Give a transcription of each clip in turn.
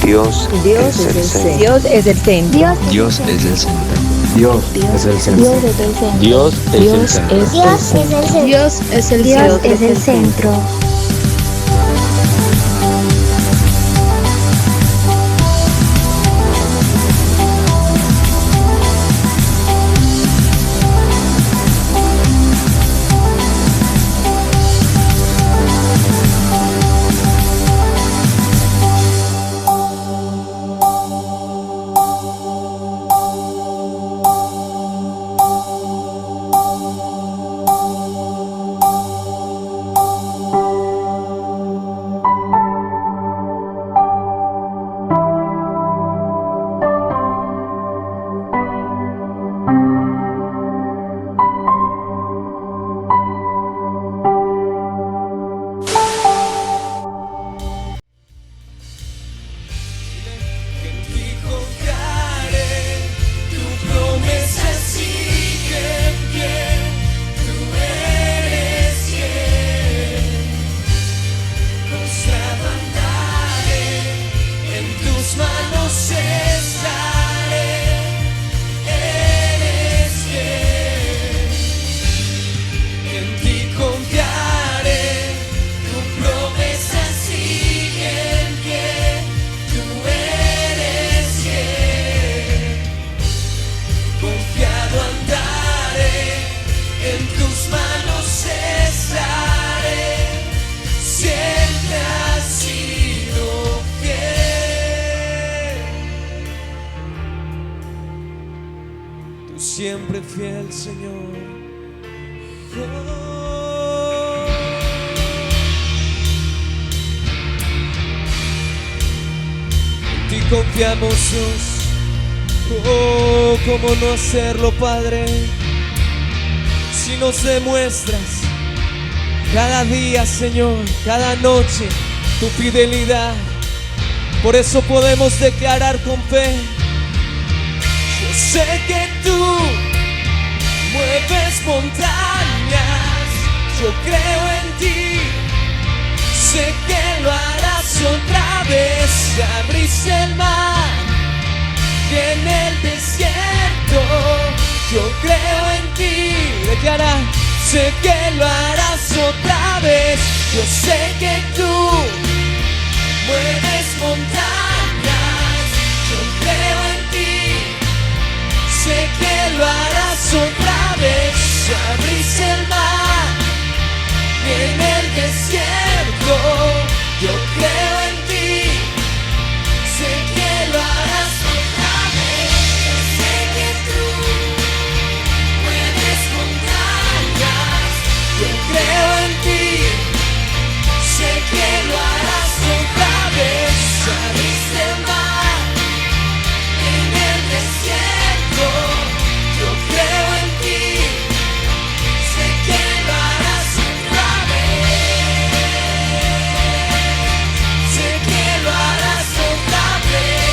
Dios es el centro. Dios es el centro. Dios es el centro. Dios es el centro. Dios es el centro. Dios es el centro. Dios es el centro. Siempre fiel, Señor. En ti confiamos, Dios. ¿Cómo no hacerlo, Padre? Si nos demuestras cada día, Señor, cada noche, tu fidelidad. Por eso podemos declarar con fe: yo sé que tú mueves montañas, yo creo en ti, sé que lo harás otra vez. Abriste el mar y en el desierto, yo creo en ti. Declara: sé que lo harás otra vez. Yo sé que tú mueves montañas, yo creo en ti, sé que lo harás otra vez. Abriste el mar y en el desierto, yo creo en ti, sé que lo harás otra vez. Yo sé que tú mueves montañas, yo creo en ti, sé que lo harás otra vez. Abriste el mar en el desierto, yo creo en ti, sé que lo harás otra vez. Sé que lo harás otra vez.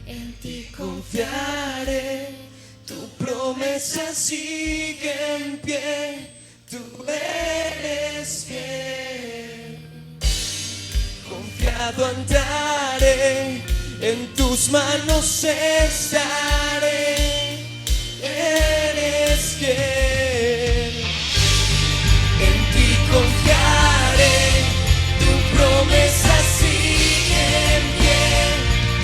En ti confiaré, tu promesa sigue en pie, tú eres fiel. Confiado andaré, en tus manos estaré, eres fiel. En ti confiaré, tu promesa sigue en pie,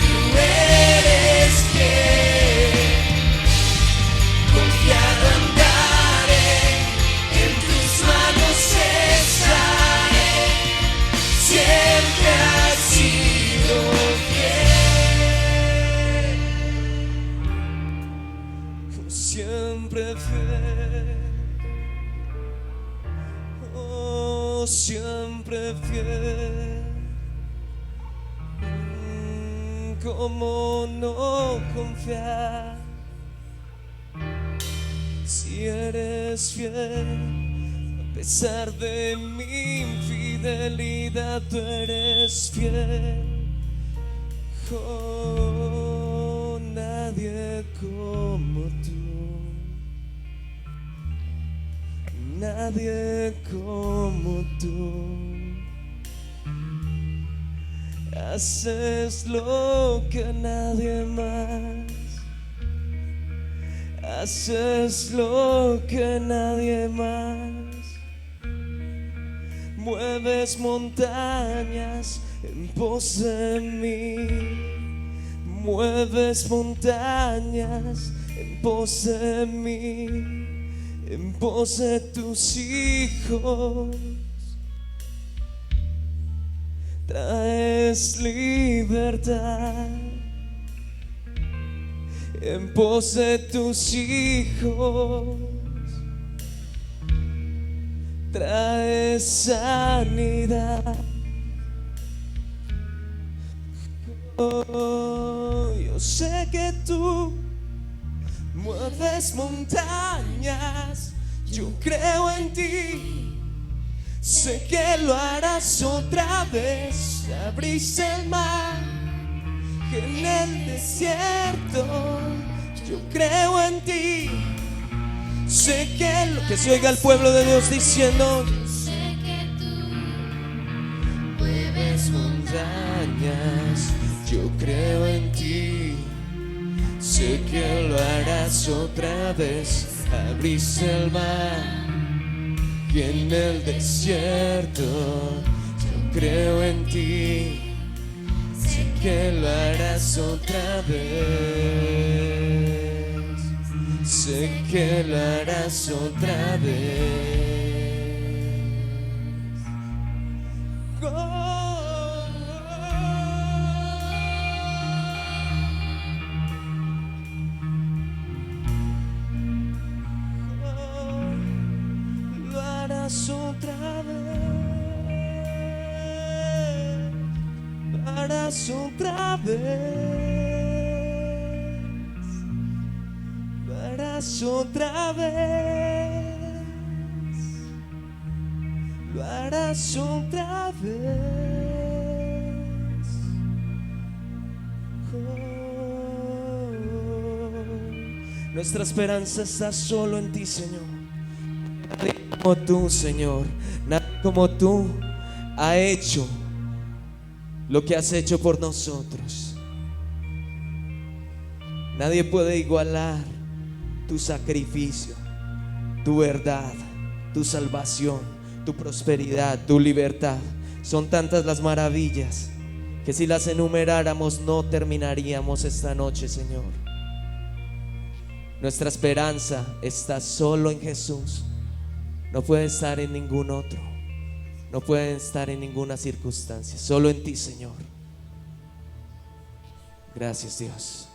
tú eres fiel. Confiado andaré, en tus manos estaré, siempre has sido fiel. Siempre fiel. Oh, siempre fiel. ¿Cómo no confiar si eres fiel? A pesar de mi infidelidad, tú eres fiel. Oh, nadie como tú, nadie como tú. Haces lo que nadie más, haces lo que nadie más. Mueves montañas en pos de mí, mueves montañas en pos de mí, en pos de tus hijos. Traes libertad en pos de tus hijos. Traes sanidad. Oh, yo sé que tú mueves montañas. Yo creo en ti. Sé que lo harás otra vez. Abriste el mar en el desierto. Yo creo en ti. Sé que se oiga el pueblo de Dios diciendo: yo sé que tú mueves montañas. Yo creo en ti. Sé que lo harás otra vez. Abriste el mar y en el desierto. Yo creo en ti. Sé que lo harás otra vez. Sé que lo harás otra vez. Oh, lo harás otra vez. Lo harás otra vez. Otra vez, lo harás otra vez. Oh, nuestra esperanza está solo en ti, Señor. Nadie como tú, Señor. Nadie como tú ha hecho lo que has hecho por nosotros. Nadie puede igualar tu sacrificio, tu verdad, tu salvación, tu prosperidad, tu libertad. Son tantas las maravillas que si las enumeráramos no terminaríamos esta noche, Señor. Nuestra esperanza está solo en Jesús. No puede estar en ningún otro. No puede estar en ninguna circunstancia. Solo en ti, Señor. Gracias, Dios.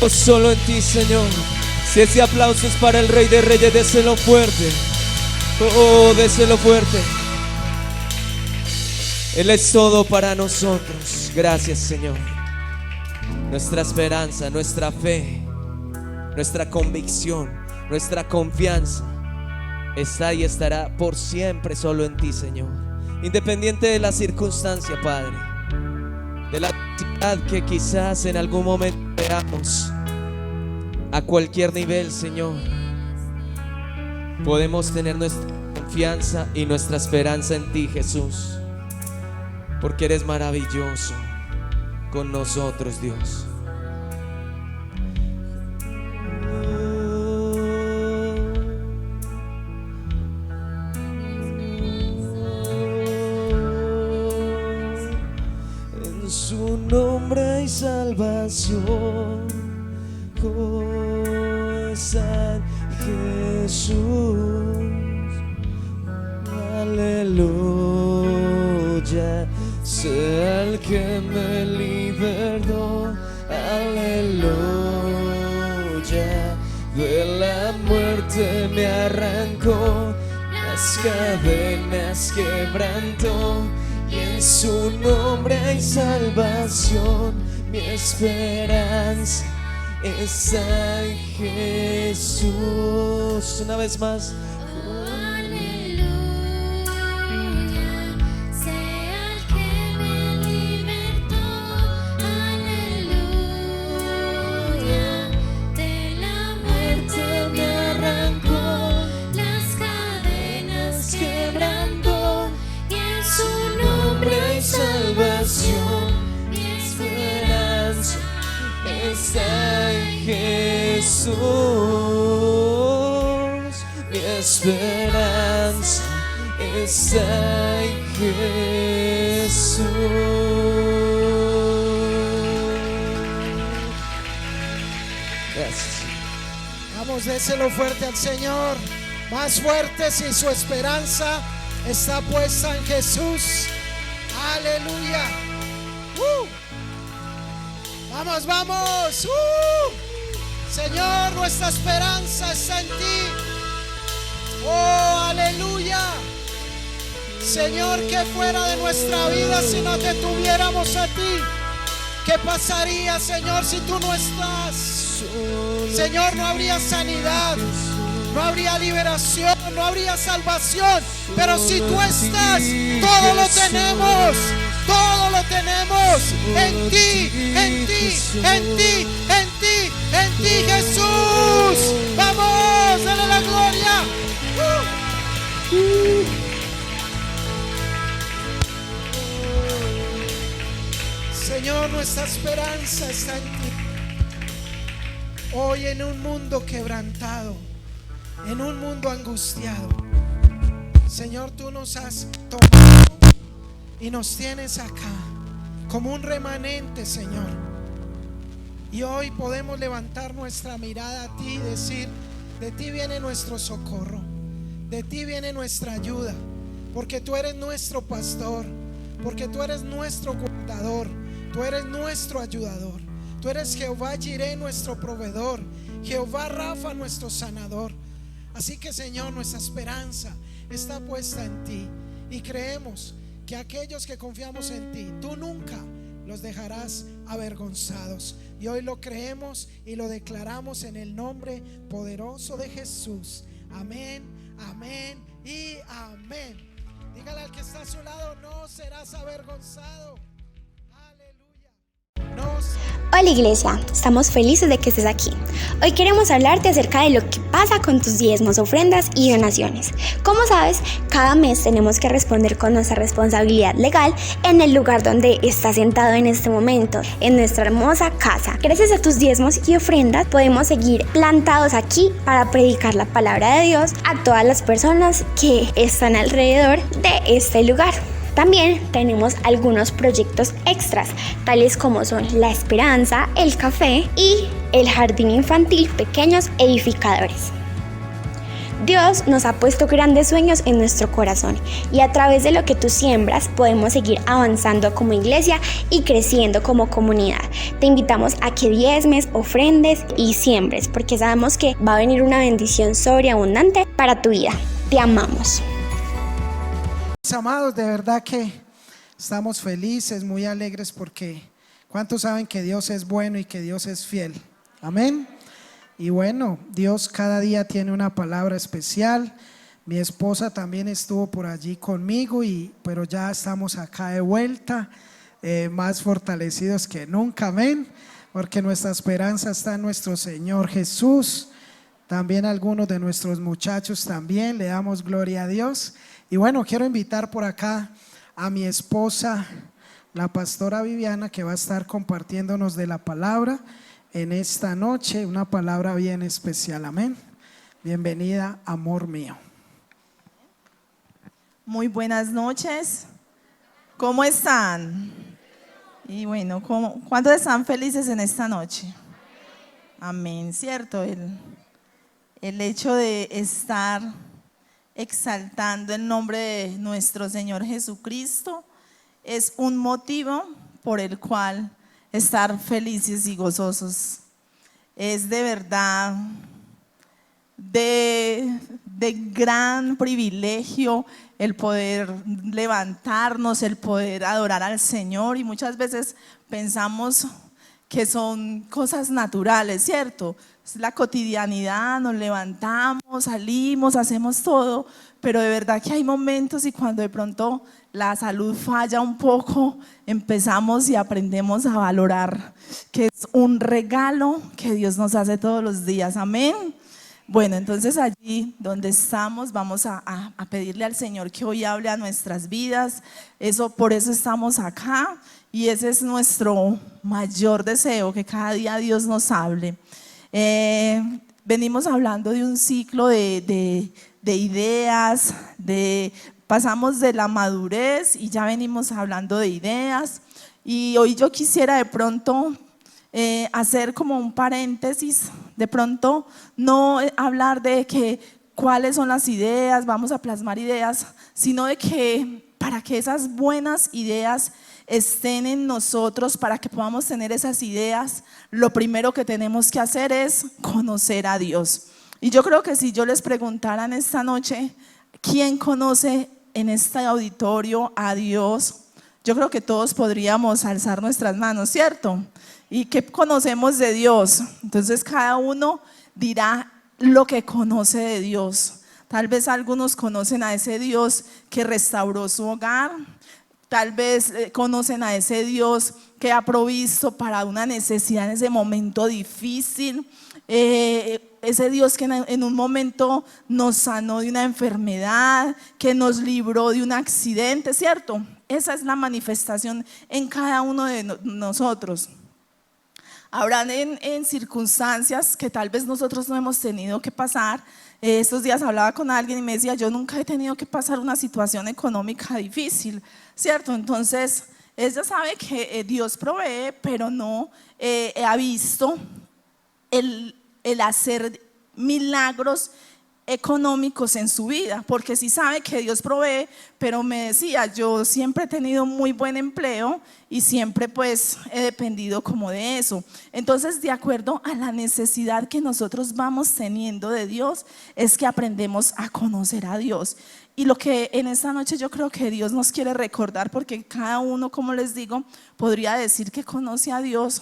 solo en ti, Señor. Si ese aplauso es para el Rey de Reyes, déselo fuerte. Oh, déselo fuerte. Él es todo para nosotros. Gracias, Señor. Nuestra esperanza, nuestra fe, nuestra convicción, nuestra confianza está y estará por siempre solo en ti, Señor. Independiente de la circunstancia, Padre, de la actividad que quizás en algún momento veamos, a cualquier nivel, Señor, podemos tener nuestra confianza y nuestra esperanza en ti, Jesús, porque eres maravilloso con nosotros, Dios. En su nombre hay salvación. San Jesús, aleluya, sea el que me libertó, aleluya, de la muerte me arrancó, las cadenas quebrantó, y en su nombre hay salvación, mi esperanza está en Jesús. Una vez más. Aleluya, sea el que me libertó. Aleluya, de la muerte me arrancó, las cadenas quebrantó, y en su nombre hay salvación, mi esperanza está en Jesús, mi esperanza está en Jesús. Gracias. Vamos, déselo fuerte al Señor. Más fuerte si su esperanza está puesta en Jesús. Aleluya. Vamos, vamos. Señor, nuestra esperanza está en ti. Oh, aleluya. Señor, que fuera de nuestra vida si no te tuviéramos a ti. ¿Qué pasaría, Señor, si tú no estás? Señor, no habría sanidad, no habría liberación, no habría salvación. Pero si tú estás, todo lo tenemos. Todo lo tenemos en ti, en ti, en ti, en ti, en ti, Jesús. Vamos, dale la gloria. Señor, nuestra esperanza está en ti. Hoy en un mundo quebrantado, en un mundo angustiado, Señor, tú nos has tomado y nos tienes acá como un remanente, Señor. Y hoy podemos levantar nuestra mirada a ti y decir: de ti viene nuestro socorro, de ti viene nuestra ayuda, porque tú eres nuestro pastor, porque tú eres nuestro guardador, tú eres nuestro ayudador, tú eres Jehová Jireh, nuestro proveedor, Jehová Rafa, nuestro sanador. Así que, Señor, nuestra esperanza está puesta en ti y creemos que aquellos que confiamos en ti, tú nunca los dejarás avergonzados. Y hoy lo creemos y lo declaramos en el nombre poderoso de Jesús. Amén, amén y amén. Dígale al que está a su lado: no serás avergonzado. Aleluya. No serás. Hola iglesia, estamos felices de que estés aquí. Hoy queremos hablarte acerca de lo que pasa con tus diezmos, ofrendas y donaciones. Como sabes, cada mes tenemos que responder con nuestra responsabilidad legal en el lugar donde estás sentado en este momento, en nuestra hermosa casa. Gracias a tus diezmos y ofrendas podemos seguir plantados aquí para predicar la palabra de Dios a todas las personas que están alrededor de este lugar. También tenemos algunos proyectos extras, tales como son La Esperanza, el café y el jardín infantil Pequeños Edificadores. Dios nos ha puesto grandes sueños en nuestro corazón y a través de lo que tú siembras podemos seguir avanzando como iglesia y creciendo como comunidad. Te invitamos a que diezmes, ofrendes y siembres porque sabemos que va a venir una bendición sobreabundante para tu vida. Te amamos. Mis amados, de verdad que estamos felices, muy alegres porque ¿cuántos saben que Dios es bueno y que Dios es fiel? Amén. Y bueno, Dios cada día tiene una palabra especial. Mi esposa también estuvo por allí conmigo, pero ya estamos acá de vuelta, más fortalecidos que nunca, amén, porque nuestra esperanza está en nuestro Señor Jesús. También algunos de nuestros muchachos también, le damos gloria a Dios. Y bueno, quiero invitar por acá a mi esposa, la pastora Viviana, que va a estar compartiéndonos de la palabra en esta noche, una palabra bien especial, amén. Bienvenida, amor mío. Muy buenas noches, ¿cómo están? Y bueno, ¿cuántos están felices en esta noche? Amén, ¿cierto? El hecho de estar exaltando el nombre de nuestro Señor Jesucristo es un motivo por el cual estar felices y gozosos. Es de verdad de gran privilegio el poder levantarnos, el poder adorar al Señor, y muchas veces pensamos que son cosas naturales, ¿cierto? Es la cotidianidad, nos levantamos, salimos, hacemos todo, pero de verdad que hay momentos y cuando de pronto la salud falla un poco, empezamos y aprendemos a valorar que es un regalo que Dios nos hace todos los días, amén. Bueno, entonces allí donde estamos vamos a pedirle al Señor que hoy hable a nuestras vidas. Por eso estamos acá y ese es nuestro mayor deseo, que cada día Dios nos hable. Venimos hablando de un ciclo de ideas, pasamos de la madurez y ya venimos hablando de ideas, y hoy yo quisiera de pronto hacer como un paréntesis, de pronto no hablar de que cuáles son las ideas, vamos a plasmar ideas, sino de que para que esas buenas ideas estén en nosotros, para que podamos tener esas ideas, lo primero que tenemos que hacer es conocer a Dios. Y yo creo que si yo les preguntara en esta noche, ¿quién conoce en este auditorio a Dios? Yo creo que todos podríamos alzar nuestras manos, ¿cierto? ¿Y qué conocemos de Dios? Entonces cada uno dirá lo que conoce de Dios. Tal vez algunos conocen a ese Dios que restauró su hogar, tal vez conocen a ese Dios que ha provisto para una necesidad en ese momento difícil, ese Dios que en un momento nos sanó de una enfermedad, que nos libró de un accidente, ¿cierto? Esa es la manifestación en cada uno de nosotros. Habrán en circunstancias que tal vez nosotros no hemos tenido que pasar. Estos días hablaba con alguien y me decía, yo nunca he tenido que pasar una situación económica difícil, ¿cierto? Entonces, ella sabe que Dios provee, pero no ha visto el hacer milagros económicos en su vida, porque sí sabe que Dios provee, pero me decía, yo siempre he tenido muy buen empleo y siempre pues he dependido como de eso. Entonces, de acuerdo a la necesidad que nosotros vamos teniendo de Dios, es que aprendemos a conocer a Dios. Y lo que en esta noche yo creo que Dios nos quiere recordar, porque cada uno, como les digo, podría decir que conoce a Dios,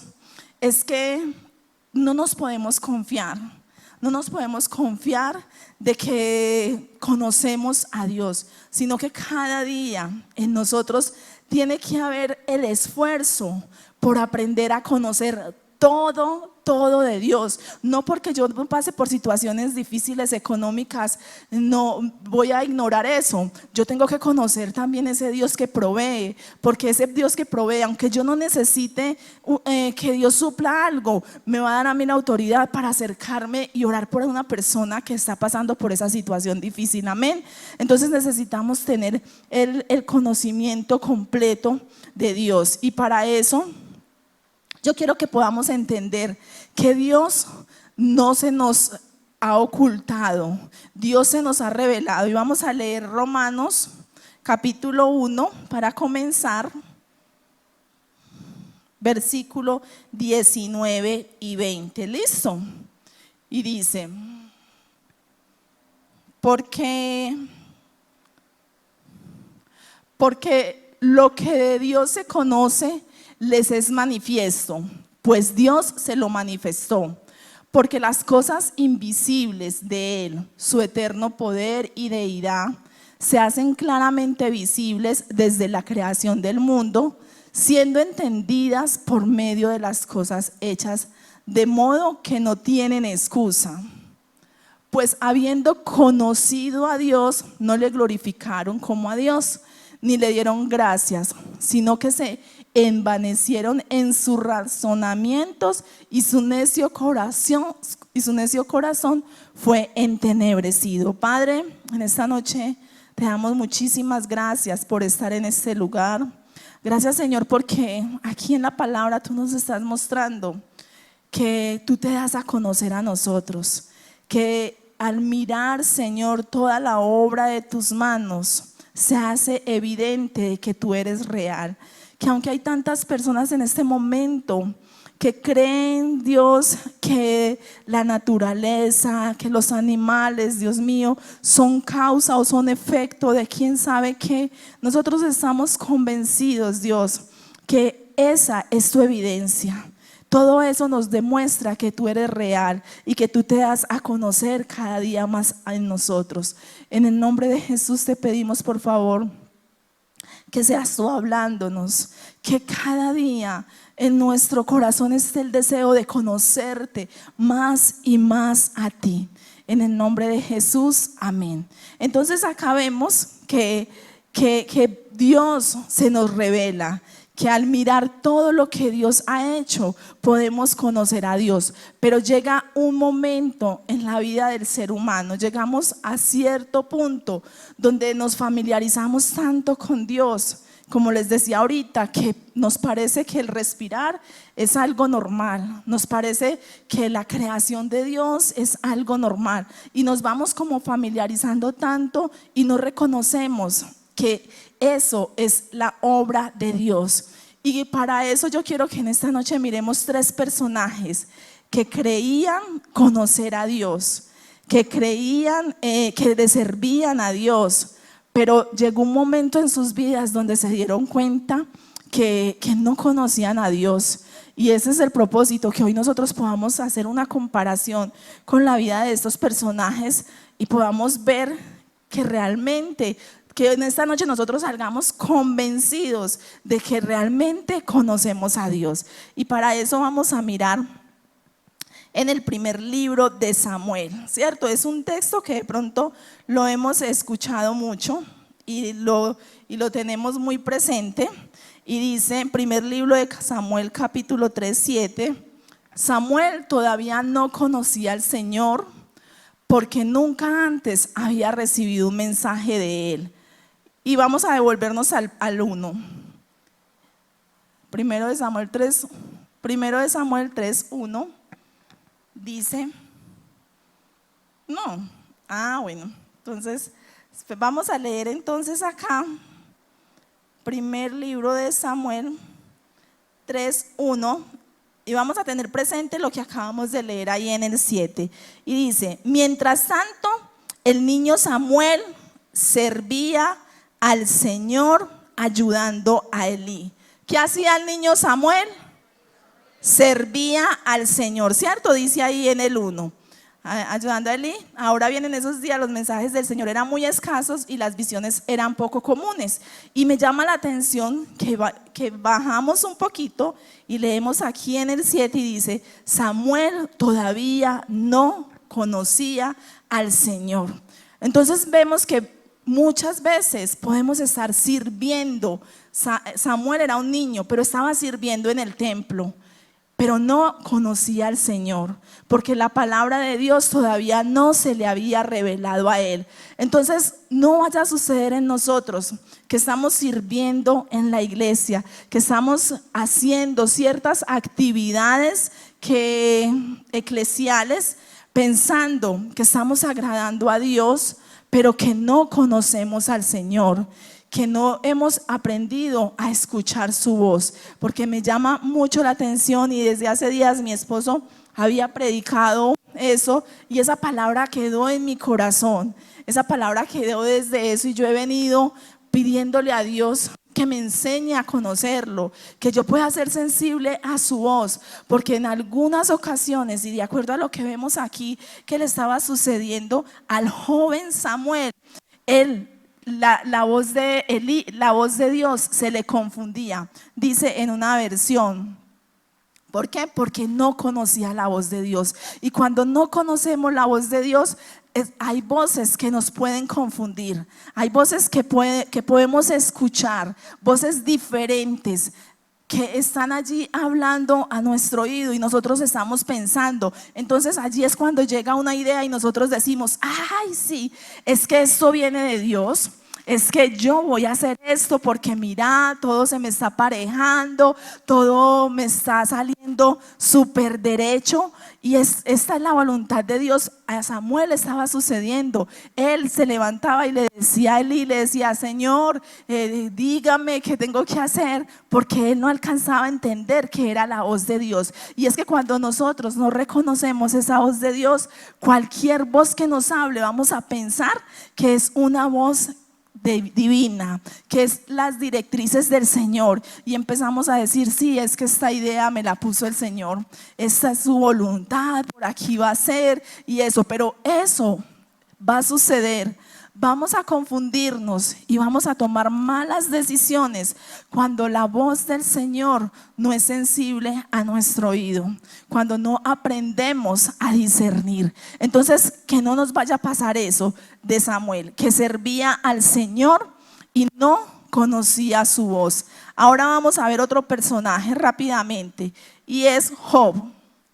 es que no nos podemos confiar. No nos podemos confiar de que conocemos a Dios, sino que cada día en nosotros tiene que haber el esfuerzo por aprender a conocer todo de Dios. No porque yo pase por situaciones difíciles económicas, no voy a ignorar eso. Yo tengo que conocer también ese Dios que provee, porque ese Dios que provee, aunque yo no necesite que Dios supla algo, me va a dar a mí la autoridad para acercarme y orar por una persona que está pasando por esa situación difícil, amén. Entonces necesitamos tener el conocimiento completo de Dios, y para eso yo quiero que podamos entender que Dios no se nos ha ocultado, Dios se nos ha revelado. Y vamos a leer Romanos capítulo 1 para comenzar, versículo 19 y 20. ¿Listo? Y dice, porque lo que de Dios se conoce les es manifiesto, pues Dios se lo manifestó. Porque las cosas invisibles de Él, su eterno poder y deidad, se hacen claramente visibles desde la creación del mundo, siendo entendidas por medio de las cosas hechas, de modo que no tienen excusa. Pues habiendo conocido a Dios, no le glorificaron como a Dios, ni le dieron gracias, sino que se envanecieron en sus razonamientos y su necio corazón fue entenebrecido. Padre, en esta noche te damos muchísimas gracias por estar en este lugar. Gracias, Señor, porque aquí en la palabra tú nos estás mostrando que tú te das a conocer a nosotros, que al mirar, Señor, toda la obra de tus manos, se hace evidente que tú eres real. Que aunque hay tantas personas en este momento que creen, Dios, que la naturaleza, que los animales, Dios mío, son causa o son efecto de quién sabe qué, nosotros estamos convencidos, Dios, que esa es tu evidencia. Todo eso nos demuestra que tú eres real y que tú te das a conocer cada día más en nosotros. En el nombre de Jesús te pedimos, por favor, que seas tú hablándonos, que cada día en nuestro corazón esté el deseo de conocerte más y más a ti. En el nombre de Jesús, amén. Entonces acá vemos que Dios se nos revela, que al mirar todo lo que Dios ha hecho podemos conocer a Dios, pero llega un momento en la vida del ser humano, llegamos a cierto punto donde nos familiarizamos tanto con Dios, como les decía ahorita, que nos parece que el respirar es algo normal, nos parece que la creación de Dios es algo normal y nos vamos como familiarizando tanto y no reconocemos que eso es la obra de Dios. Y para eso yo quiero que en esta noche miremos tres personajes que creían conocer a Dios, que creían que le servían a Dios, pero llegó un momento en sus vidas donde se dieron cuenta que no conocían a Dios. Y ese es el propósito, que hoy nosotros podamos hacer una comparación con la vida de estos personajes y podamos ver que realmente, que en esta noche nosotros salgamos convencidos de que realmente conocemos a Dios. Y para eso vamos a mirar en el primer libro de Samuel, ¿cierto? Es un texto que de pronto lo hemos escuchado mucho y lo tenemos muy presente. Y dice en primer libro de Samuel capítulo 3, 7, Samuel todavía no conocía al Señor porque nunca antes había recibido un mensaje de Él. Y vamos a devolvernos al 1. Primero de Samuel 3, 1 dice, bueno, entonces vamos a leer entonces acá, primer libro de Samuel 3, 1, y vamos a tener presente lo que acabamos de leer ahí en el 7. Y dice, mientras tanto, el niño Samuel servía al Señor ayudando a Elí. ¿Qué hacía el niño Samuel? Servía al Señor, ¿cierto? Dice ahí en el 1, ayudando a Elí. Ahora bien, en esos días los mensajes del Señor eran muy escasos y las visiones eran poco comunes. Y me llama la atención que bajamos un poquito y leemos aquí en el 7 y dice, Samuel todavía no conocía al Señor. Entonces vemos que muchas veces podemos estar sirviendo. Samuel era un niño, pero estaba sirviendo en el templo, pero no conocía al Señor, porque la palabra de Dios todavía no se le había revelado a él. Entonces no vaya a suceder en nosotros que estamos sirviendo en la iglesia, que estamos haciendo ciertas actividades eclesiales, pensando que estamos agradando a Dios, pero que no conocemos al Señor, que no hemos aprendido a escuchar su voz. Porque me llama mucho la atención y desde hace días mi esposo había predicado eso y esa palabra quedó en mi corazón, esa palabra quedó desde eso y yo he venido pidiéndole a Dios que me enseñe a conocerlo, que yo pueda ser sensible a su voz, porque en algunas ocasiones, y de acuerdo a lo que vemos aquí que le estaba sucediendo al joven Samuel, la voz de Dios se le confundía, dice en una versión. ¿Por qué? Porque no conocía la voz de Dios. Y cuando no conocemos la voz de Dios, hay voces que nos pueden confundir. Hay voces que podemos escuchar, voces diferentes que están allí hablando a nuestro oído y nosotros estamos pensando. Entonces allí es cuando llega una idea y nosotros decimos, ay sí, es que esto viene de Dios. Es que yo voy a hacer esto porque mira, todo se me está aparejando, todo me está saliendo súper derecho y esta es la voluntad de Dios. A Samuel estaba sucediendo, él se levantaba y le decía a Elí, le decía, Señor, dígame qué tengo que hacer, porque él no alcanzaba a entender que era la voz de Dios. Y es que cuando nosotros no reconocemos esa voz de Dios, cualquier voz que nos hable vamos a pensar que es una voz divina, que es las directrices del Señor, y empezamos a decir, sí, es que esta idea me la puso el Señor, esta es su voluntad, por aquí va a ser y eso, pero eso va a suceder. Vamos a confundirnos y vamos a tomar malas decisiones cuando la voz del Señor no es sensible a nuestro oído, cuando no aprendemos a discernir. Entonces, que no nos vaya a pasar eso de Samuel, que servía al Señor y no conocía su voz. Ahora vamos a ver otro personaje rápidamente y es Job.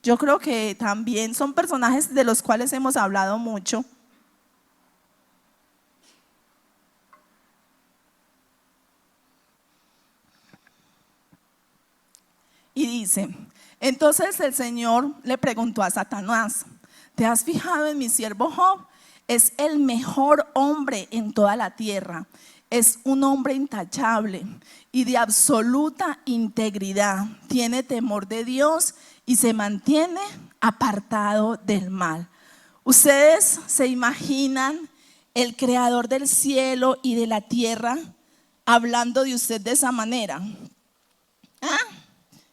Yo creo que también son personajes de los cuales hemos hablado mucho. Y dice, entonces el Señor le preguntó a Satanás, ¿te has fijado en mi siervo Job? Es el mejor hombre en toda la tierra. Es un hombre intachable y de absoluta integridad. Tiene temor de Dios y se mantiene apartado del mal. ¿Ustedes se imaginan el creador del cielo y de la tierra hablando de usted de esa manera? ¿Ah?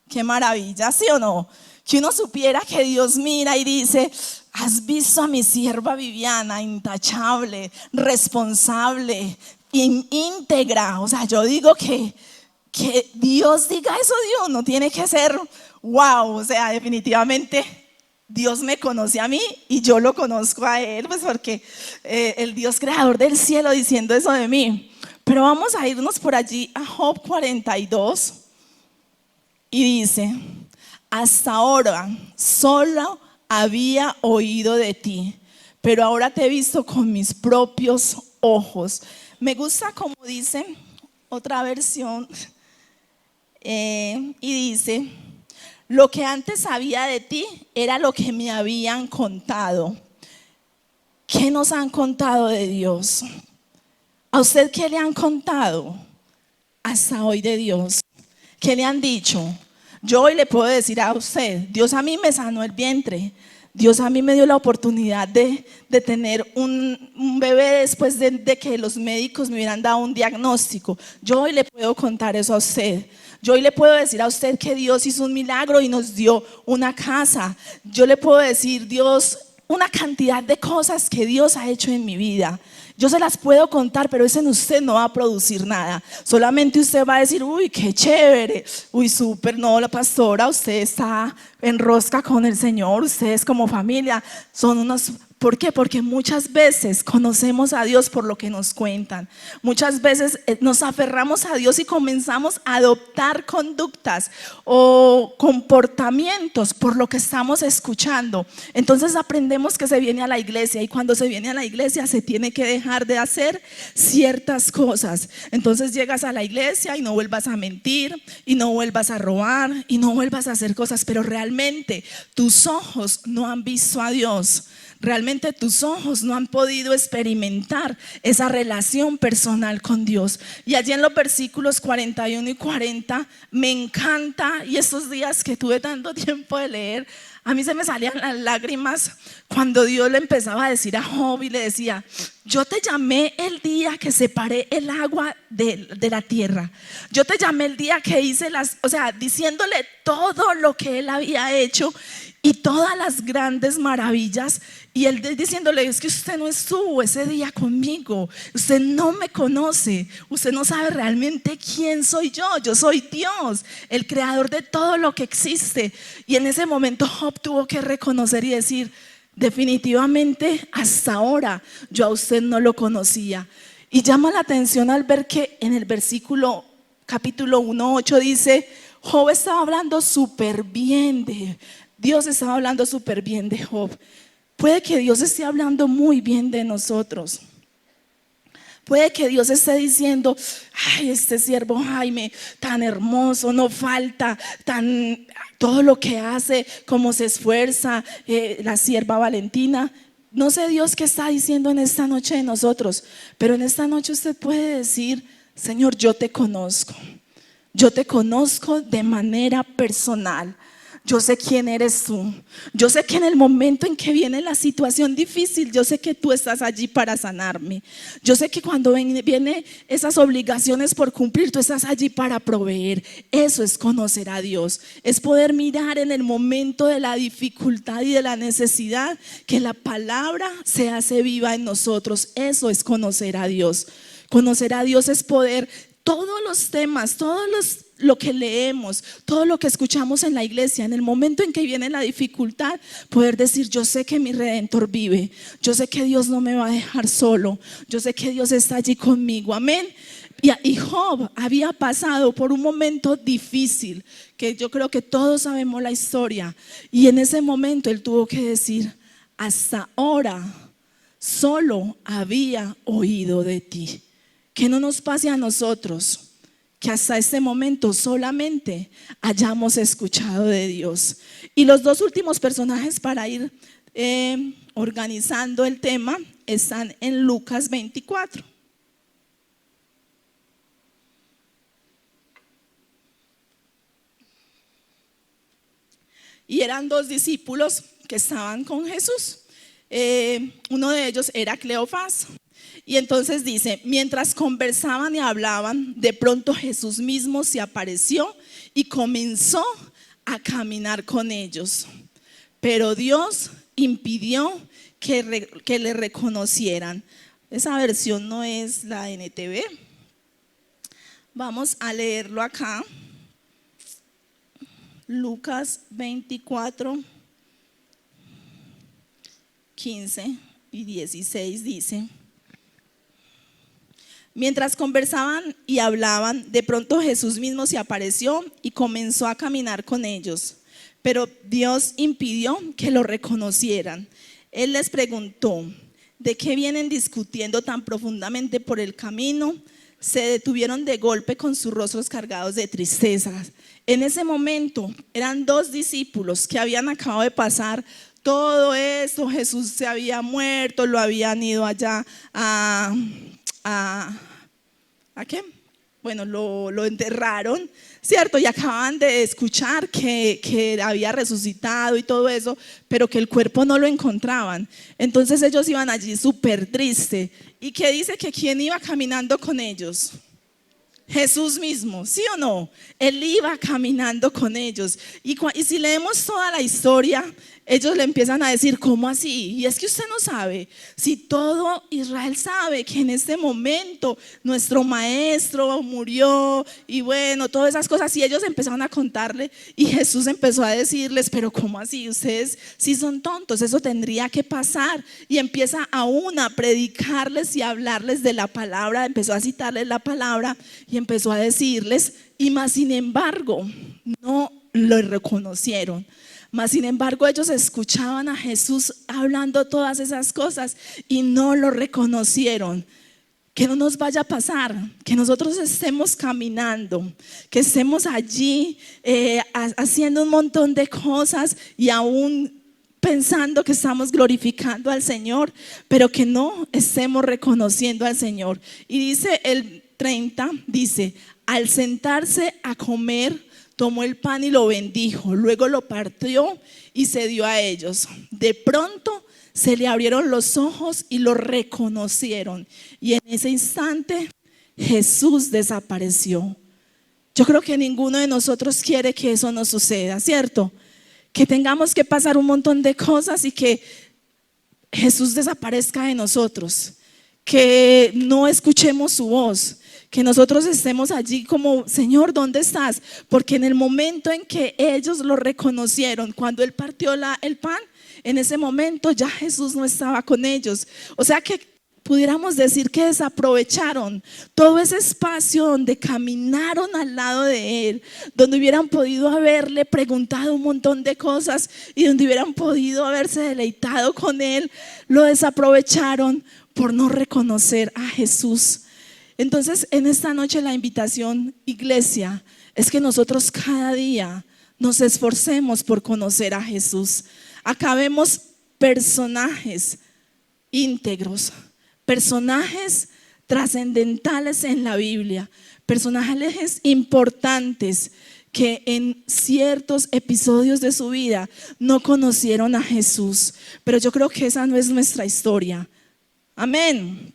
Qué maravilla, ¿sí o no? Que uno supiera que Dios mira y dice, has visto a mi sierva Viviana, intachable, responsable, íntegra. O sea, yo digo que Dios diga eso de uno, tiene que ser wow. O sea, definitivamente Dios me conoce a mí y yo lo conozco a Él, pues porque el Dios creador del cielo diciendo eso de mí. Pero vamos a irnos por allí a Job 42. Y dice, hasta ahora solo había oído de ti, pero ahora te he visto con mis propios ojos. Me gusta como dice otra versión y dice, lo que antes sabía de ti era lo que me habían contado. ¿Qué nos han contado de Dios? ¿A usted qué le han contado hasta hoy de Dios? ¿Qué le han dicho? Yo hoy le puedo decir a usted, Dios a mí me sanó el vientre, Dios a mí me dio la oportunidad de tener un bebé después de que los médicos me hubieran dado un diagnóstico. Yo hoy le puedo contar eso a usted. Yo hoy le puedo decir a usted que Dios hizo un milagro y nos dio una casa. Yo le puedo decir, Dios, una cantidad de cosas que Dios ha hecho en mi vida. Yo se las puedo contar, pero eso en usted no va a producir nada. Solamente usted va a decir, uy, qué chévere, uy, súper, no, la pastora, usted está en rosca con el Señor, ustedes como familia son unos... ¿Por qué? Porque muchas veces conocemos a Dios por lo que nos cuentan. Muchas veces nos aferramos a Dios y comenzamos a adoptar conductas o comportamientos por lo que estamos escuchando. Entonces aprendemos que se viene a la iglesia y cuando se viene a la iglesia se tiene que dejar dejar de hacer ciertas cosas. Entonces llegas a la iglesia y no vuelvas a mentir, y no vuelvas a robar, y no vuelvas a hacer cosas, pero realmente tus ojos no han visto a Dios. Realmente tus ojos no han podido experimentar esa relación personal con Dios. Y allí en los versículos 41 y 40 me encanta, y estos días que tuve tanto tiempo de leer, a mí se me salían las lágrimas cuando Dios le empezaba a decir a Job y le decía: yo te llamé el día que separé el agua de la tierra. Yo te llamé el día que hice diciéndole todo lo que él había hecho y todas las grandes maravillas. Y él diciéndole: es que usted no estuvo ese día conmigo, usted no me conoce, usted no sabe realmente quién soy yo. Yo soy Dios, el creador de todo lo que existe. Y en ese momento Job tuvo que reconocer y decir: definitivamente hasta ahora yo a usted no lo conocía. Y llama la atención al ver que en el versículo capítulo 1:8 dice: Job estaba hablando súper bien de Dios, estaba hablando súper bien de Job. Puede que Dios esté hablando muy bien de nosotros. Puede que Dios esté diciendo: ay, este siervo Jaime, tan hermoso, no falta, todo lo que hace, cómo se esfuerza, la sierva Valentina. No sé Dios qué está diciendo en esta noche de nosotros, pero en esta noche usted puede decir: Señor, yo te conozco. Yo te conozco de manera personal. Yo sé quién eres tú. Yo sé que en el momento en que viene la situación difícil, yo sé que tú estás allí para sanarme. Yo sé que cuando vienen esas obligaciones por cumplir, tú estás allí para proveer. Eso es conocer a Dios. Es poder mirar en el momento de la dificultad y de la necesidad que la palabra se hace viva en nosotros. Eso es conocer a Dios. Conocer a Dios es poder, todos los temas, lo que leemos, todo lo que escuchamos en la iglesia, en el momento en que viene la dificultad, poder decir: yo sé que mi Redentor vive, yo sé que Dios no me va a dejar solo, yo sé que Dios está allí conmigo, amén. Y Job había pasado por un momento difícil, que yo creo que todos sabemos la historia, y en ese momento él tuvo que decir: hasta ahora solo había oído de ti. Que no nos pase a nosotros que hasta este momento solamente hayamos escuchado de Dios. Y los dos últimos personajes para ir organizando el tema están en Lucas 24. Y eran dos discípulos que estaban con Jesús. Uno de ellos era Cleofás. Y entonces dice: mientras conversaban y hablaban, de pronto Jesús mismo se apareció y comenzó a caminar con ellos. Pero Dios impidió que le reconocieran. Esa versión no es la NTV. Vamos a leerlo acá. Lucas 24, 15 y 16 dice: mientras conversaban y hablaban, de pronto Jesús mismo se apareció y comenzó a caminar con ellos. Pero Dios impidió que lo reconocieran. Él les preguntó: ¿de qué vienen discutiendo tan profundamente por el camino? Se detuvieron de golpe con sus rostros cargados de tristeza. En ese momento eran dos discípulos que habían acabado de pasar todo esto. Jesús se había muerto, lo habían ido allá ¿a qué? Bueno, lo enterraron, ¿cierto? Y acaban de escuchar que había resucitado y todo eso, pero que el cuerpo no lo encontraban. Entonces ellos iban allí súper tristes. ¿Y qué dice? Que quién iba caminando con ellos. Jesús mismo, ¿sí o no? Él iba caminando con ellos. Y si leemos toda la historia, ellos le empiezan a decir: ¿cómo así? Y es que usted no sabe, si todo Israel sabe que en este momento nuestro maestro murió y bueno, todas esas cosas. Y ellos empezaron a contarle y Jesús empezó a decirles: pero ¿cómo así? Ustedes sí son tontos, eso tendría que pasar. Y empieza aún a predicarles y a hablarles de la palabra, empezó a citarles la palabra y empezó a decirles, y más sin embargo no lo reconocieron. Mas sin embargo ellos escuchaban a Jesús hablando todas esas cosas y no lo reconocieron. Que no nos vaya a pasar, que nosotros estemos caminando, que estemos allí haciendo un montón de cosas y aún pensando que estamos glorificando al Señor, pero que no estemos reconociendo al Señor. Y dice el 30, dice, al sentarse a comer, tomó el pan y lo bendijo, luego lo partió y se dio a ellos. De pronto se le abrieron los ojos y lo reconocieron. Y en ese instante Jesús desapareció. Yo creo que ninguno de nosotros quiere que eso nos suceda, ¿cierto? Que tengamos que pasar un montón de cosas y que Jesús desaparezca de nosotros. Que no escuchemos su voz. Que nosotros estemos allí como, Señor, ¿dónde estás? Porque en el momento en que ellos lo reconocieron, cuando Él partió el pan, en ese momento ya Jesús no estaba con ellos. O sea que pudiéramos decir que desaprovecharon todo ese espacio donde caminaron al lado de Él, donde hubieran podido haberle preguntado un montón de cosas y donde hubieran podido haberse deleitado con Él. Lo desaprovecharon por no reconocer a Jesús. Entonces, en esta noche la invitación, iglesia, es que nosotros cada día nos esforcemos por conocer a Jesús. Acá vemos personajes íntegros, personajes trascendentales en la Biblia, personajes importantes que en ciertos episodios de su vida no conocieron a Jesús. Pero yo creo que esa no es nuestra historia. Amén.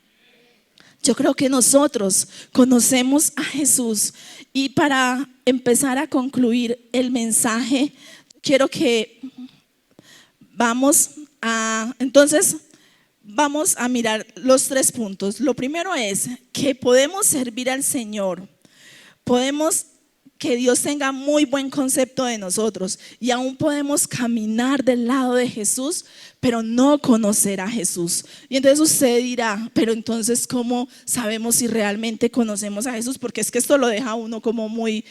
Yo creo que nosotros conocemos a Jesús. Y para empezar a concluir el mensaje, quiero que vamos a mirar los 3 puntos. Lo primero es que podemos servir al Señor. Podemos que Dios tenga muy buen concepto de nosotros y aún podemos caminar del lado de Jesús, pero no conocer a Jesús. Y entonces usted dirá, pero entonces ¿cómo sabemos si realmente conocemos a Jesús? Porque es que esto lo deja a uno como muy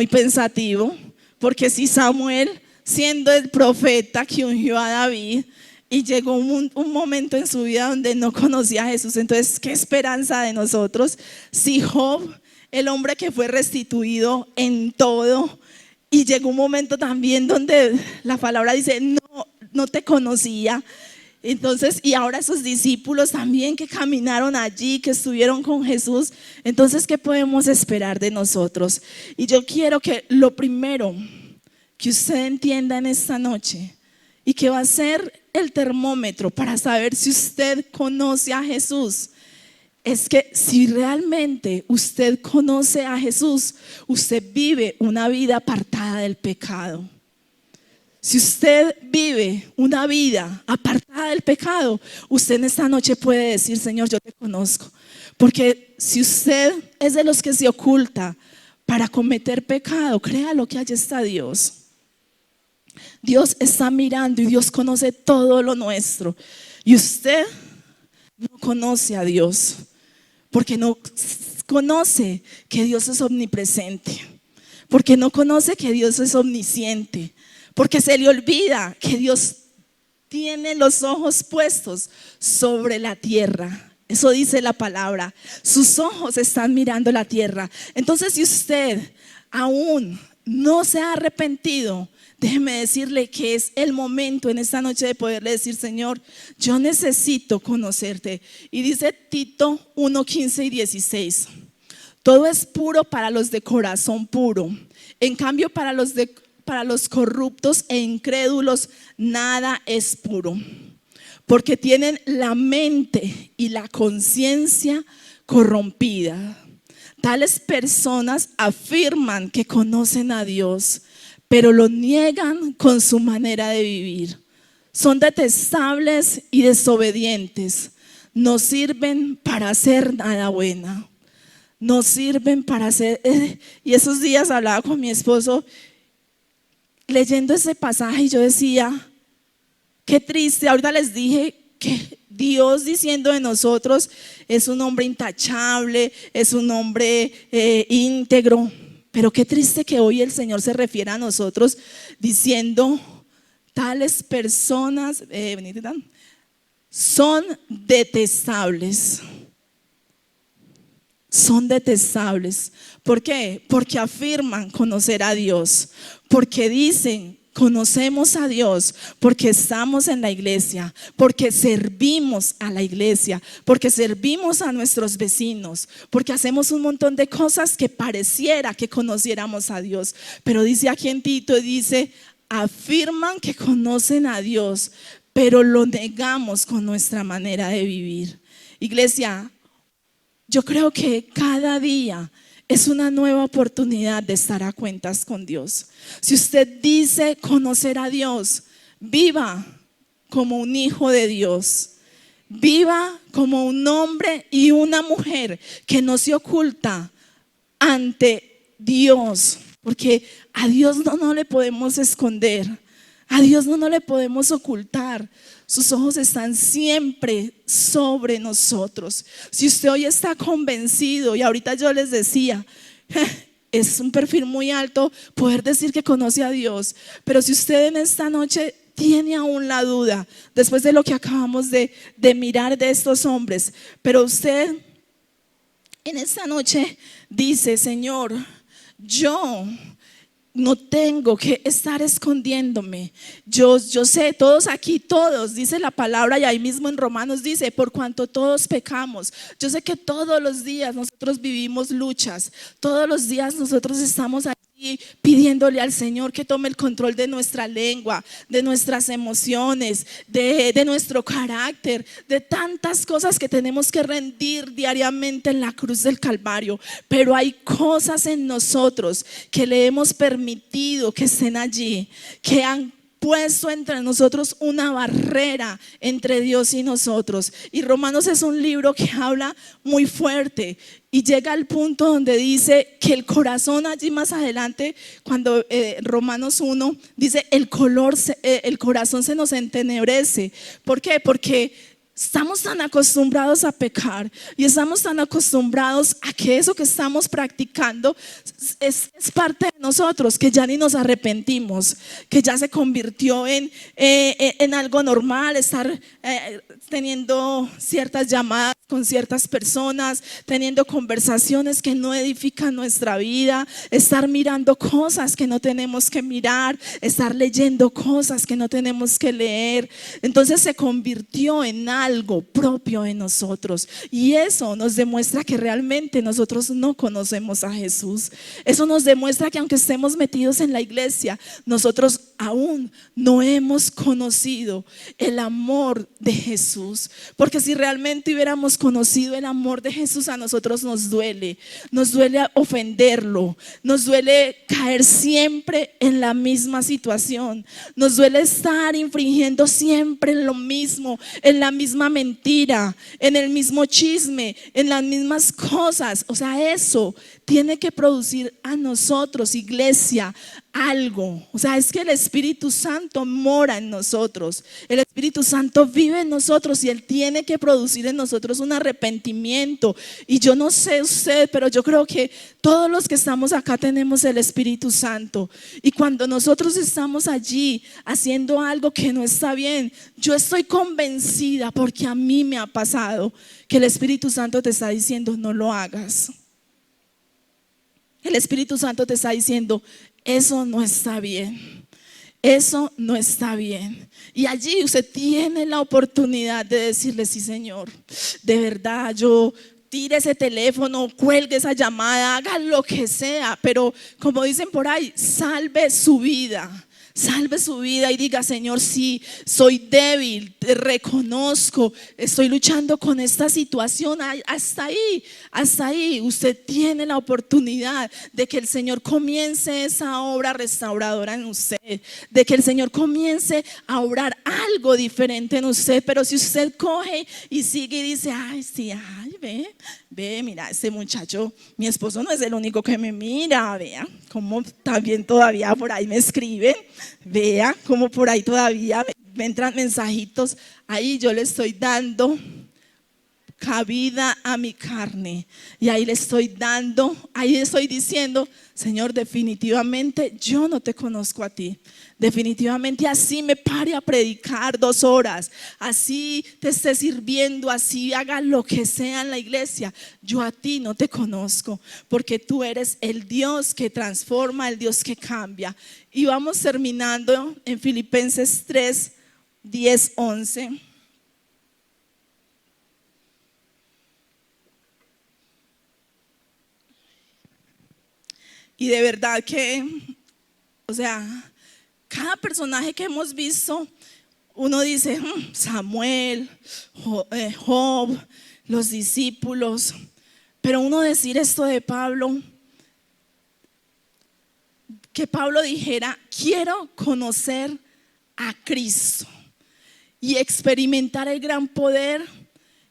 pensativo. Porque si Samuel, siendo el profeta que ungió a David, y llegó un momento en su vida donde no conocía a Jesús, entonces ¿qué esperanza de nosotros? Si Job, el hombre que fue restituido en todo, y llegó un momento también donde la palabra dice no te conocía. Entonces, y ahora esos discípulos también que caminaron allí, que estuvieron con Jesús, entonces ¿qué podemos esperar de nosotros? Y yo quiero que lo primero que usted entienda en esta noche, y que va a ser el termómetro para saber si usted conoce a Jesús, es que si realmente usted conoce a Jesús, usted vive una vida apartada del pecado. Si usted vive una vida apartada del pecado, usted en esta noche puede decir, Señor, yo te conozco. Porque si usted es de los que se oculta para cometer pecado, créalo que allí está Dios. Dios está mirando y Dios conoce todo lo nuestro. Y usted no conoce a Dios porque no conoce que Dios es omnipresente, porque no conoce que Dios es omnisciente, porque se le olvida que Dios tiene los ojos puestos sobre la tierra. Eso dice la palabra. Sus ojos están mirando la tierra. Entonces, si usted aún no se ha arrepentido, déjeme decirle que es el momento en esta noche de poderle decir, Señor, yo necesito conocerte. Y dice Tito 1:15 y 16, todo es puro para los de corazón puro. En cambio, para los corruptos e incrédulos, nada es puro, porque tienen la mente y la conciencia corrompida. Tales personas afirman que conocen a Dios, pero lo niegan con su manera de vivir. Son detestables y desobedientes. No sirven para hacer nada bueno. No sirven para hacer. Y esos días hablaba con mi esposo leyendo ese pasaje y yo decía, qué triste. Ahorita les dije que Dios diciendo de nosotros es un hombre intachable, es un hombre íntegro. Pero qué triste que hoy el Señor se refiere a nosotros diciendo tales personas son detestables. Son detestables. ¿Por qué? Porque afirman conocer a Dios, porque dicen conocemos a Dios, porque estamos en la iglesia, porque servimos a la iglesia, porque servimos a nuestros vecinos, porque hacemos un montón de cosas que pareciera que conociéramos a Dios. Pero dice aquí en Tito, dice, afirman que conocen a Dios, pero lo negamos con nuestra manera de vivir. Iglesia, yo creo que cada día es una nueva oportunidad de estar a cuentas con Dios. Si usted dice conocer a Dios, viva como un hijo de Dios. Viva como un hombre y una mujer que no se oculta ante Dios. Porque a Dios no le podemos esconder. A Dios no le podemos ocultar. Sus ojos están siempre sobre nosotros. Si usted hoy está convencido, y ahorita yo les decía, es un perfil muy alto poder decir que conoce a Dios, pero si usted en esta noche tiene aún la duda, después de lo que acabamos de mirar de estos hombres, pero usted en esta noche dice, Señor, yo no tengo que estar escondiéndome. Yo sé, todos aquí, todos, dice la palabra, y ahí mismo en Romanos dice, por cuanto todos pecamos. Yo sé que todos los días nosotros vivimos luchas, todos los días nosotros estamos allí pidiéndole al Señor que tome el control de nuestra lengua, de nuestras emociones, de nuestro carácter, de tantas cosas que tenemos que rendir diariamente en la cruz del Calvario. Pero hay cosas en nosotros que le hemos permitido que estén allí, que han puesto entre nosotros una barrera entre Dios y nosotros. Y Romanos es un libro que habla muy fuerte y llega al punto donde dice que el corazón, allí más adelante, cuando Romanos 1 dice el corazón se nos entenebrece. ¿Por qué? Porque estamos tan acostumbrados a pecar y estamos tan acostumbrados a que eso que estamos practicando es parte de nosotros, que ya ni nos arrepentimos, que ya se convirtió en algo normal, estar teniendo ciertas llamadas con ciertas personas, teniendo conversaciones que no edifican nuestra vida, estar mirando cosas que no tenemos que mirar, estar leyendo cosas que no tenemos que leer. Entonces se convirtió en algo propio en nosotros, y eso nos demuestra que realmente nosotros no conocemos a Jesús. Eso nos demuestra que aunque estemos metidos en la iglesia, nosotros aún no hemos conocido el amor de Jesús. Porque si realmente hubiéramos conocido el amor de Jesús, a nosotros nos duele ofenderlo, nos duele caer siempre en la misma situación, nos duele estar infringiendo siempre en lo mismo, en la misma mentira, en el mismo chisme, en las mismas cosas. O sea, eso tiene que producir a nosotros, iglesia, algo. O sea, es que el Espíritu Santo mora en nosotros, el Espíritu Santo vive en nosotros y Él tiene que producir en nosotros un arrepentimiento. Y yo no sé usted, pero yo creo que todos los que estamos acá tenemos el Espíritu Santo, y cuando nosotros estamos allí haciendo algo que no está bien, yo estoy convencida, porque a mí me ha pasado, que el Espíritu Santo te está diciendo no lo hagas. El Espíritu Santo te está diciendo eso no está bien, eso no está bien. Y allí usted tiene la oportunidad de decirle, sí, Señor, de verdad, yo tire ese teléfono, cuelgue esa llamada, haga lo que sea, pero como dicen por ahí, salve su vida. Salve su vida y diga, Señor, sí, soy débil, te reconozco, estoy luchando con esta situación. Hasta ahí usted tiene la oportunidad de que el Señor comience esa obra restauradora en usted, de que el Señor comience a obrar algo diferente en usted. Pero si usted coge y sigue y dice, ay, sí, ay, ve, mira, este muchacho, mi esposo no es el único que me mira, vea cómo también todavía por ahí me escriben, vea cómo por ahí todavía me entran mensajitos, ahí yo le estoy dando cabida a mi carne. Y ahí le estoy dando, ahí estoy diciendo, Señor, definitivamente yo no te conozco a ti. Definitivamente así me pare a predicar 2 horas, así te esté sirviendo, así haga lo que sea en la iglesia, yo a ti no te conozco, porque tú eres el Dios que transforma, el Dios que cambia. Y vamos terminando en Filipenses 3, 10, 11. Y de verdad que, o sea, cada personaje que hemos visto, uno dice, Samuel, Job, los discípulos, pero uno decir esto de Pablo, que Pablo dijera, quiero conocer a Cristo y experimentar el gran poder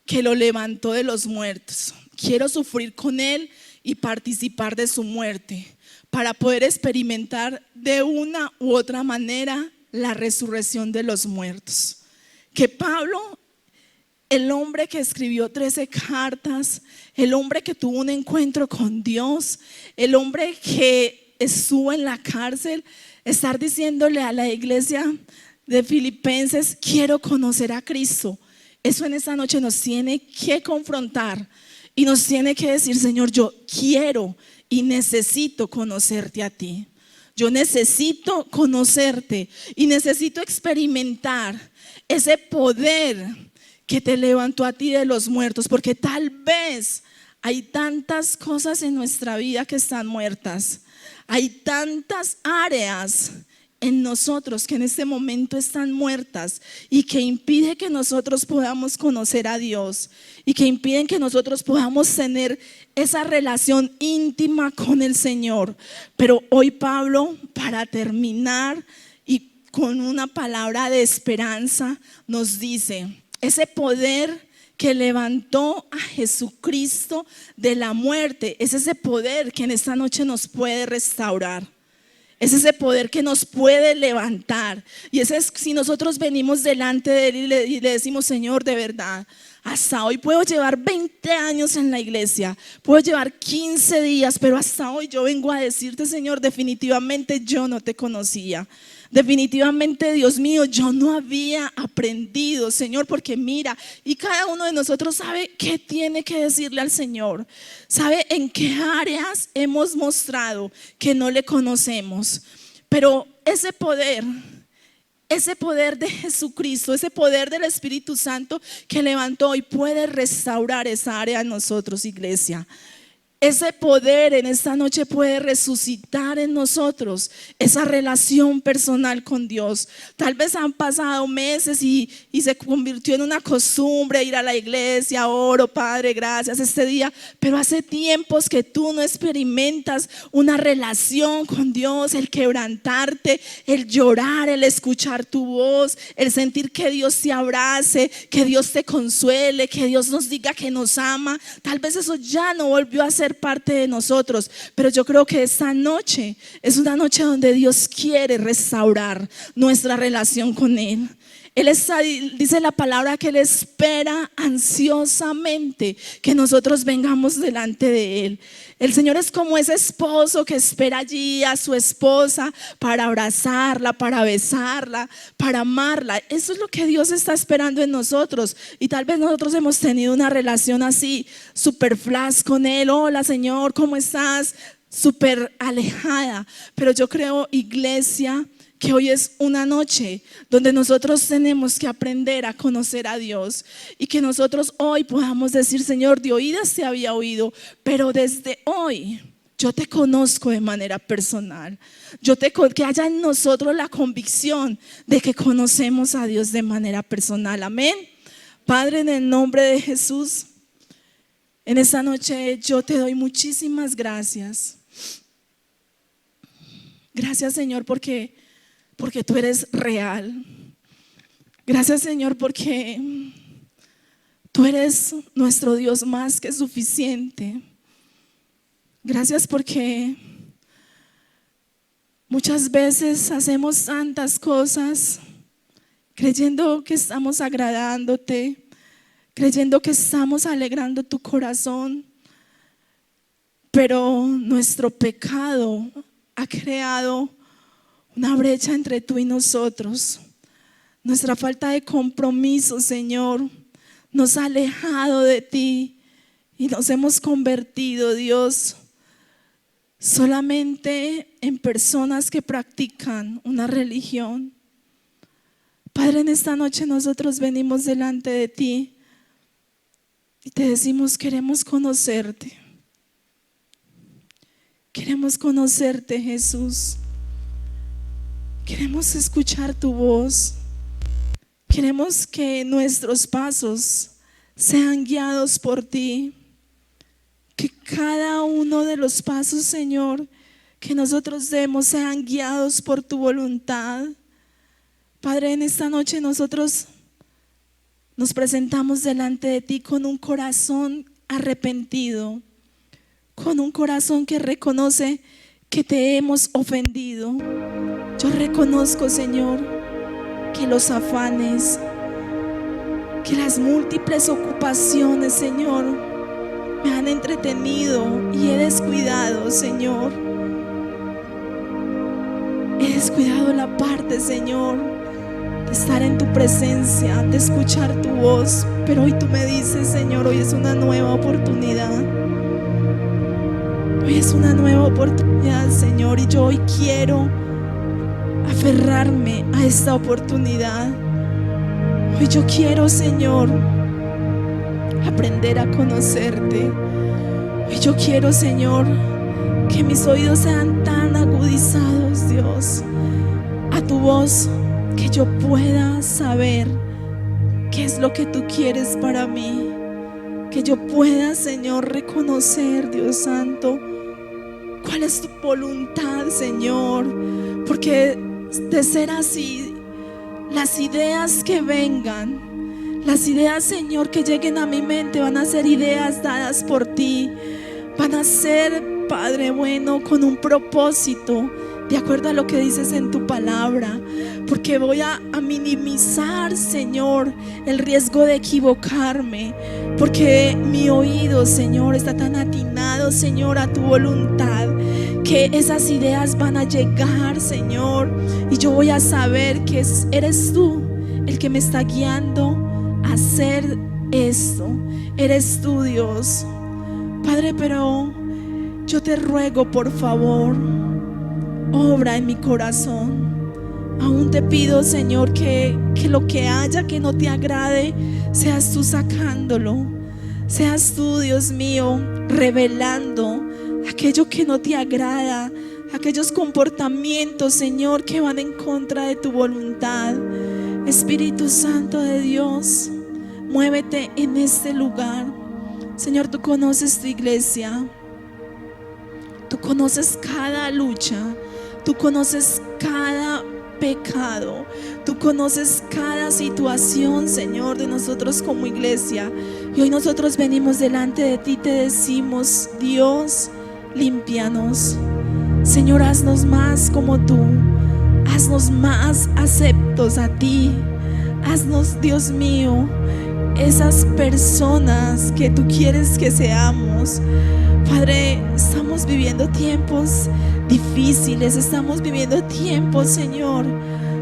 que lo levantó de los muertos. Quiero sufrir con Él y participar de su muerte, para poder experimentar de una u otra manera la resurrección de los muertos. Que Pablo, el hombre que escribió 13 cartas, el hombre que tuvo un encuentro con Dios, el hombre que estuvo en la cárcel, estar diciéndole a la iglesia de Filipenses, quiero conocer a Cristo. Eso en esta noche nos tiene que confrontar y nos tiene que decir, Señor, yo quiero y necesito conocerte a ti. Yo necesito conocerte y necesito experimentar ese poder que te levantó a ti de los muertos, porque tal vez hay tantas cosas en nuestra vida que están muertas. Hay tantas áreas en nosotros que en este momento están muertas y que impide que nosotros podamos conocer a Dios y que impiden que nosotros podamos tener esa relación íntima con el Señor. Pero hoy Pablo, para terminar y con una palabra de esperanza, nos dice, ese poder que levantó a Jesucristo de la muerte, es ese poder que en esta noche nos puede restaurar. Es ese poder que nos puede levantar. Y ese es, si nosotros venimos delante de Él y le decimos, Señor, de verdad, hasta hoy puedo llevar 20 años en la iglesia, puedo llevar 15 días, pero hasta hoy yo vengo a decirte, Señor, definitivamente yo no te conocía. Definitivamente, Dios mío, yo no había aprendido, Señor, porque mira, y cada uno de nosotros sabe qué tiene que decirle al Señor, sabe en qué áreas hemos mostrado que no le conocemos. Pero ese poder de Jesucristo, ese poder del Espíritu Santo que levantó y puede restaurar esa área en nosotros, iglesia. Ese poder en esta noche puede resucitar en nosotros esa relación personal con Dios. Tal vez han pasado meses y se convirtió en una costumbre ir a la iglesia, oro, Padre, gracias este día, pero hace tiempos que tú no experimentas una relación con Dios, el quebrantarte, el llorar, el escuchar tu voz, el sentir que Dios te abrace, que Dios te consuele, que Dios nos diga que nos ama. Tal vez eso ya no volvió a ser parte de nosotros, pero yo creo que esta noche es una noche donde Dios quiere restaurar nuestra relación con Él. Él está, dice la palabra, que Él espera ansiosamente que nosotros vengamos delante de Él. El Señor es como ese esposo que espera allí a su esposa para abrazarla, para besarla, para amarla. Eso es lo que Dios está esperando en nosotros. Y tal vez nosotros hemos tenido una relación así, súper flash con Él. Hola Señor, ¿cómo estás? Súper alejada. Pero yo creo, iglesia, que hoy es una noche donde nosotros tenemos que aprender a conocer a Dios y que nosotros hoy podamos decir, Señor, de oídas te había oído, pero desde hoy yo te conozco de manera personal. Que haya en nosotros la convicción de que conocemos a Dios de manera personal. Amén. Padre, en el nombre de Jesús, en esta noche yo te doy muchísimas gracias. Gracias, Señor, porque tú eres real. Gracias, Señor, porque tú eres nuestro Dios más que suficiente. Gracias porque muchas veces hacemos tantas cosas creyendo que estamos agradándote, creyendo que estamos alegrando tu corazón, pero nuestro pecado ha creado una brecha entre tú y nosotros. Nuestra falta de compromiso, Señor, nos ha alejado de ti y nos hemos convertido, Dios, solamente en personas que practican una religión. Padre, en esta noche nosotros venimos delante de ti y te decimos: queremos conocerte. Queremos conocerte, Jesús. Queremos escuchar tu voz. Queremos que nuestros pasos sean guiados por ti. Que cada uno de los pasos, Señor, que nosotros demos sean guiados por tu voluntad. Padre, en esta noche nosotros nos presentamos delante de ti con un corazón arrepentido, con un corazón que reconoce que te hemos ofendido. Yo reconozco, Señor, que los afanes, que las múltiples ocupaciones, Señor, me han entretenido y he descuidado, Señor. He descuidado la parte, Señor, de estar en tu presencia, de escuchar tu voz. Pero hoy tú me dices, Señor, hoy es una nueva oportunidad. Hoy es una nueva oportunidad, Señor, y yo hoy quiero aferrarme a esta oportunidad. Hoy yo quiero, Señor, aprender a conocerte. Hoy yo quiero, Señor, que mis oídos sean tan agudizados, Dios, a tu voz, que yo pueda saber qué es lo que tú quieres para mí. Que yo pueda, Señor, reconocer, Dios Santo, cuál es tu voluntad, Señor. Porque de ser así, las ideas que vengan, las ideas, Señor, que lleguen a mi mente, van a ser ideas dadas por ti. Van a ser, Padre bueno, con un propósito, de acuerdo a lo que dices en tu palabra. Porque voy a minimizar, Señor, el riesgo de equivocarme. Porque mi oído, Señor, está tan atinado, Señor, a tu voluntad, que esas ideas van a llegar, Señor, y yo voy a saber que eres tú el que me está guiando a hacer esto. Eres tú, Dios. Padre, pero yo te ruego, por favor, obra en mi corazón. Aún te pido, Señor, que lo que haya que no te agrade, seas tú sacándolo. Seas tú, Dios mío, revelando aquello que no te agrada, aquellos comportamientos, Señor, que van en contra de tu voluntad. Espíritu Santo de Dios, muévete en este lugar. Señor, tú conoces tu iglesia. Tú conoces cada lucha. Tú conoces cada pecado. Tú conoces cada situación, Señor, de nosotros como iglesia. Y hoy nosotros venimos delante de ti y te decimos: Dios, límpianos. Señor, haznos más como tú. Haznos más aceptos a ti. Haznos, Dios mío, esas personas que tú quieres que seamos. Padre, estamos viviendo tiempos difíciles, estamos viviendo tiempos, Señor,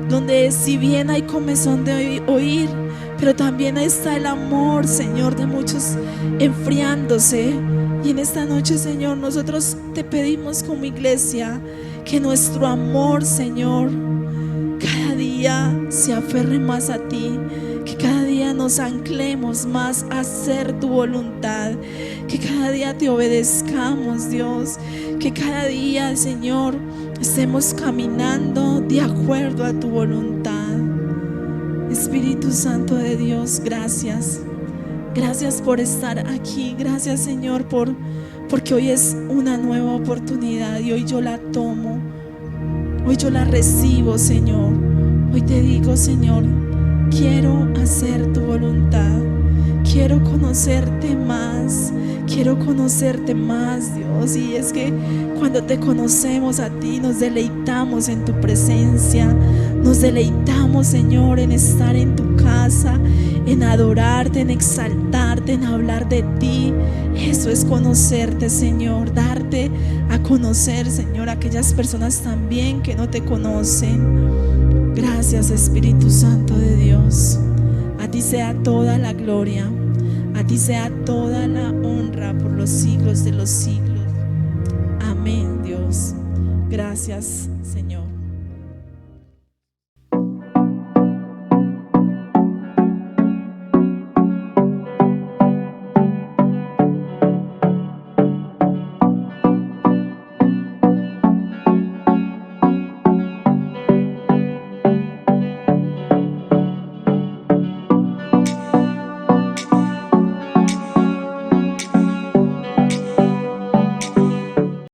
donde si bien hay comezón de oír, pero también está el amor, Señor, de muchos enfriándose. Y en esta noche, Señor, nosotros te pedimos como iglesia que nuestro amor, Señor, cada día se aferre más a ti, que cada día nos anclemos más a hacer tu voluntad, que cada día te obedezcamos, Dios, que cada día, Señor, estemos caminando de acuerdo a tu voluntad. Espíritu Santo de Dios, gracias. Gracias por estar aquí. Gracias, Señor, porque hoy es una nueva oportunidad y hoy yo la tomo. Hoy yo la recibo, Señor. Hoy te digo, Señor, quiero hacer tu voluntad. Quiero conocerte más. Quiero conocerte más, Dios. Y es que cuando te conocemos a ti, nos deleitamos en tu presencia. Nos deleitamos, Señor, en estar en tu casa, en adorarte, en exaltarte, en hablar de ti. Eso es conocerte, Señor, darte a conocer, Señor, a aquellas personas también que no te conocen. Gracias, Espíritu Santo de Dios. A ti sea toda la gloria, a ti sea toda la honra por los siglos de los siglos. Amén, Dios. Gracias, Señor.